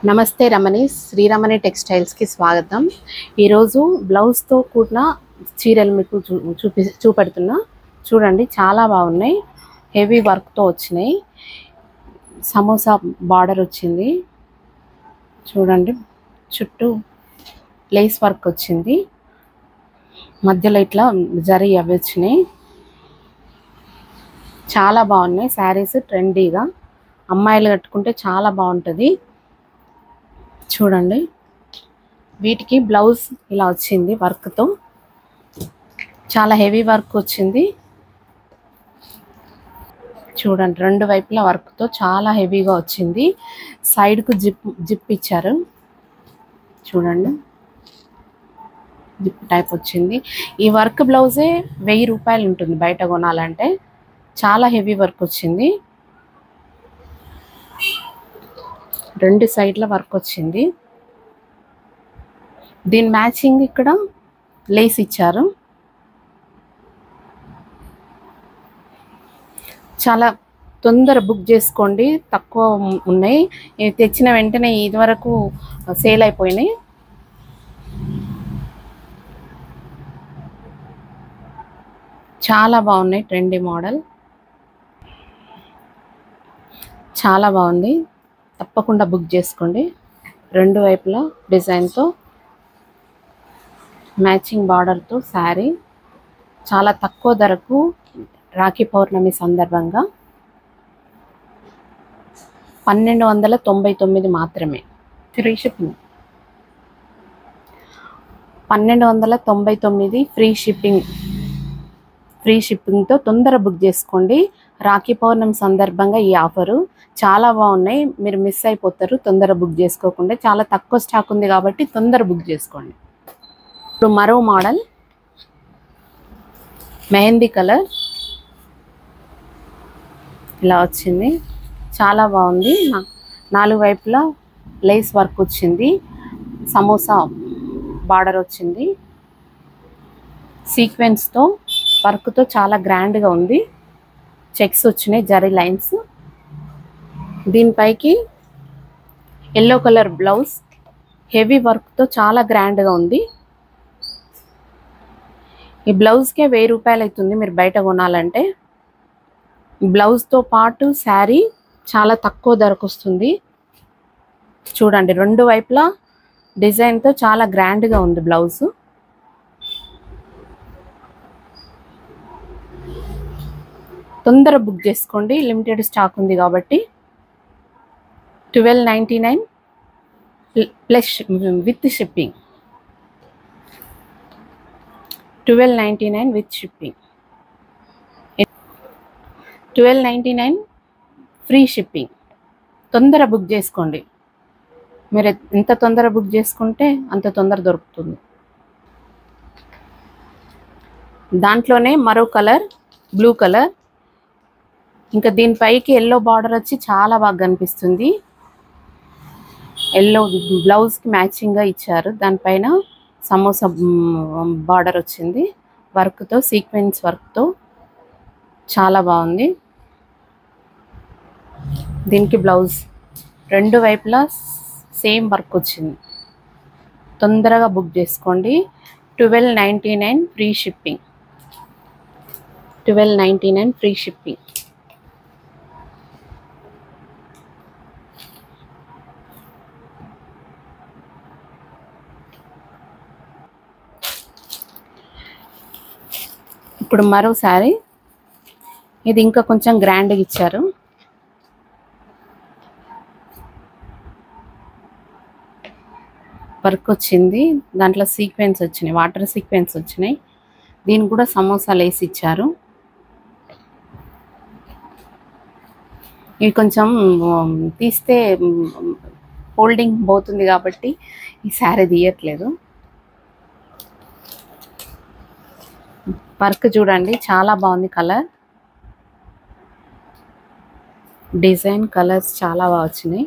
నమస్తే రమణి, శ్రీరమణి టెక్స్టైల్స్ కి స్వాగతం. ఈరోజు బ్లౌజ్ తో కూడిన చీరలు మీకు చూపెడుతున్నా. చూడండి, చాలా బాగున్నాయి. హెవీ వర్క్ తో వచ్చినాయి. సమోసా బార్డర్ వచ్చింది. చూడండి, చుట్టూ లేస్ వర్క్ వచ్చింది. మధ్యలో ఇట్లా జరీ అవి వచ్చినాయి. చాలా బాగున్నాయి శారీస్. ట్రెండీగా అమ్మాయిలు కట్టుకుంటే చాలా బాగుంటుంది. చూడండి, వీటికి బ్లౌజ్ ఇలా వచ్చింది వర్క్తో. చాలా హెవీ వర్క్ వచ్చింది. చూడండి, రెండు వైపులా వర్క్తో చాలా హెవీగా వచ్చింది. సైడ్కు జిప్ ఇచ్చారు. చూడండి, జిప్ టైప్ వచ్చింది. ఈ వర్క్ బ్లౌజే 1000 రూపాయలు ఉంటుంది బయట కొనాలంటే. చాలా హెవీ వర్క్ వచ్చింది. రెండు సైడ్ల వర్క్ వచ్చింది. దీని మ్యాచింగ్ ఇక్కడ లేస్ ఇచ్చారు. చాలా తొందర బుక్ చేసుకోండి, తక్కువ ఉన్నాయి. తెచ్చిన వెంటనే ఇదివరకు సేల్ అయిపోయినాయి. చాలా బాగున్నాయి. ట్రెండీ మోడల్ చాలా బాగుంది. తప్పకుండా బుక్ చేసుకోండి. రెండు వైపులా డిజైన్తో మ్యాచింగ్ బార్డర్తో శారీ చాలా తక్కువ ధరకు రాఖీ పౌర్ణమి సందర్భంగా 1299 మాత్రమే. Free shipping. 1299 free shipping. Free షిప్పింగ్తో తొందర బుక్ చేసుకోండి. రాఖీ పౌర్ణమి సందర్భంగా ఈ ఆఫరు చాలా బాగున్నాయి. మీరు మిస్ అయిపోతారు తొందర బుక్ చేసుకోకుండా. చాలా తక్కువ స్టాక్ ఉంది కాబట్టి తొందర బుక్ చేసుకోండి. ఇప్పుడు మరో మోడల్ మెహందీ కలర్ ఇలా వచ్చింది. చాలా బాగుంది. నాలుగు వైపులా లేస్ వర్క్ వచ్చింది. సమోసా బార్డర్ వచ్చింది. సీక్వెన్స్తో వర్క్తో చాలా గ్రాండ్గా ఉంది. చెక్స్ వచ్చినాయి, జరీ లైన్స్. దీనిపైకి ఎల్లో కలర్ బ్లౌజ్ హెవీ వర్క్తో చాలా గ్రాండ్గా ఉంది. ఈ బ్లౌజ్కే 1000 రూపాయలు అవుతుంది మీరు బయట కొనాలంటే. బ్లౌజ్తో పాటు శారీ చాలా తక్కువ ధరకు వస్తుంది. చూడండి, రెండు వైపులా డిజైన్తో చాలా గ్రాండ్గా ఉంది బ్లౌజ్. తొందర బుక్ చేసుకోండి, లిమిటెడ్ స్టాక్ ఉంది కాబట్టి. 1299 plus with shipping. 1299 with shipping. 1299 free shipping. తొందర బుక్ చేసుకోండి. మీరు ఎంత తొందర బుక్ చేసుకుంటే అంత తొందర దొరుకుతుంది. దాంట్లోనే మరో కలర్ బ్లూ కలర్. ఇంకా దీనిపైకి ఎల్లో బార్డర్ వచ్చి చాలా బాగా కనిపిస్తుంది. ఎల్లో బ్లౌజ్కి మ్యాచింగ్గా ఇచ్చారు. దానిపైన సమోసా బార్డర్ వచ్చింది వర్క్తో, సీక్వెన్స్ వర్క్తో. చాలా బాగుంది. దీనికి బ్లౌజ్ రెండు వైపులా సేమ్ వర్క్ వచ్చింది. తొందరగా బుక్ చేసుకోండి. 1299 ఫ్రీ షిప్పింగ్. 1299 free shipping. ఇప్పుడు మరో శారీ. ఇది ఇంకా కొంచెం గ్రాండ్గా ఇచ్చారు. వర్క్ వచ్చింది. దాంట్లో సీక్వెన్స్ వచ్చినాయి, వాటర్ సీక్వెన్స్ వచ్చినాయి. దీనికి కూడా సమోసా లేస్ ఇచ్చారు. ఇది కొంచెం తీస్తే హోల్డింగ్ పోతుంది కాబట్టి ఈ శారీ తీయట్లేదు. వర్క్ చూడండి, చాలా బాగుంది. కలర్ డిజైన్ కలర్స్ చాలా బాగా వచ్చినాయి.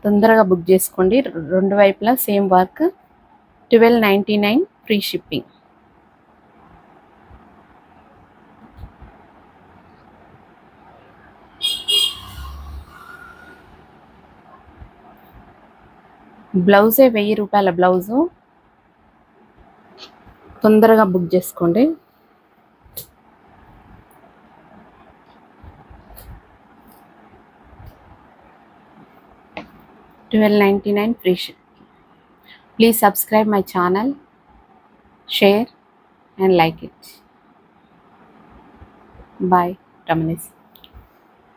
తొందరగా బుక్ చేసుకోండి. రెండు వైపులా సేమ్ వర్క్. 1299 free shipping. బ్లౌజే 1000 రూపాయల బ్లౌజు. తొందరగా బుక్ చేసుకోండి. $12.99 free ship. Please subscribe my channel, share and like it. Bye. Ramanis.